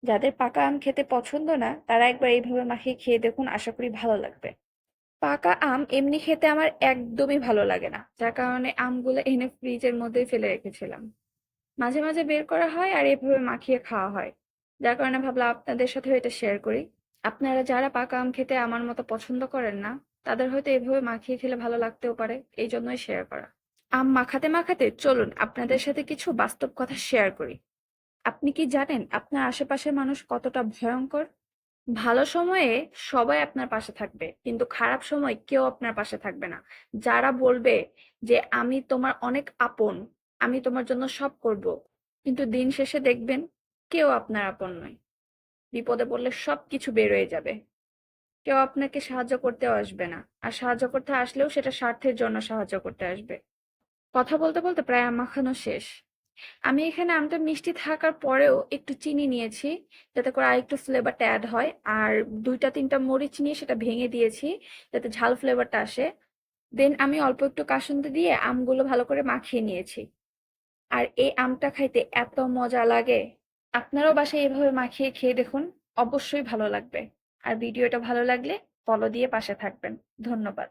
যাদের পাকা আম খেতে পছন্দ না তারা একবার এইভাবে মাখিয়ে খেয়ে দেখুন, আশা করি ভালো লাগবে। পাকা আম এমনি খেতে আমার একদমই ভালো লাগে না, যার কারণে আমগুলো এনে ফ্রিজের মধ্যেই ফেলে রেখেছিলাম। মাঝে মাঝে বের করা হয় আর এভাবে মাখিয়ে খাওয়া হয়, যার কারণে ভাবলাম আপনাদের সাথেও এটা শেয়ার করি। আপনারা যারা পাকা আম খেতে আমার মতো পছন্দ করেন না, তাদের হয়তো এভাবে মাখিয়ে খেলে ভালো লাগতেও পারে, এই জন্যই শেয়ার করা। আম মাখাতে মাখাতে চলুন আপনাদের সাথে কিছু বাস্তব কথা শেয়ার করি। আপনি কি জানেন আপনার আশেপাশের মানুষ কতটা ভয়ঙ্কর? ভালো সময়ে সবাই আপনার পাশে থাকবে, কিন্তু খারাপ সময় কেউ আপনার পাশে থাকবে না। যারা বলবে যে আমি তোমার অনেক আপন, আমি তোমার জন্য সব করব, কিন্তু দিন শেষে দেখবেন কেউ আপনার আপন নয়। বিপদে পড়লে সবকিছু বের হয়ে যাবে, কেউ আপনাকে সাহায্য করতেও আসবে না। আর সাহায্য করতে আসলেও সেটা স্বার্থের জন্য সাহায্য করতে আসবে। কথা বলতে বলতে প্রায় আম মাখানো শেষ। আমি এখানে আমটা মিষ্টি থাকার পরেও একটু চিনি নিয়েছি, যাতে করে আরেকটু ফ্লেভারটা অ্যাড হয়। আর ২টা ৩টা মরিচ নিয়ে সেটা ভেঙে দিয়েছি, যাতে ঝাল ফ্লেভারটা আসে। দেন আমি অল্প একটু কাসুন্দি দিয়ে আমগুলো ভালো করে মাখিয়ে নিয়েছি। আর এই আমটা খাইতে এত মজা লাগে! আপনারাও বাসায় এভাবে মাখিয়ে খেয়ে দেখুন, অবশ্যই ভালো লাগবে। আর ভিডিওটা ভালো লাগলে ফলো দিয়ে পাশে থাকবেন। ধন্যবাদ।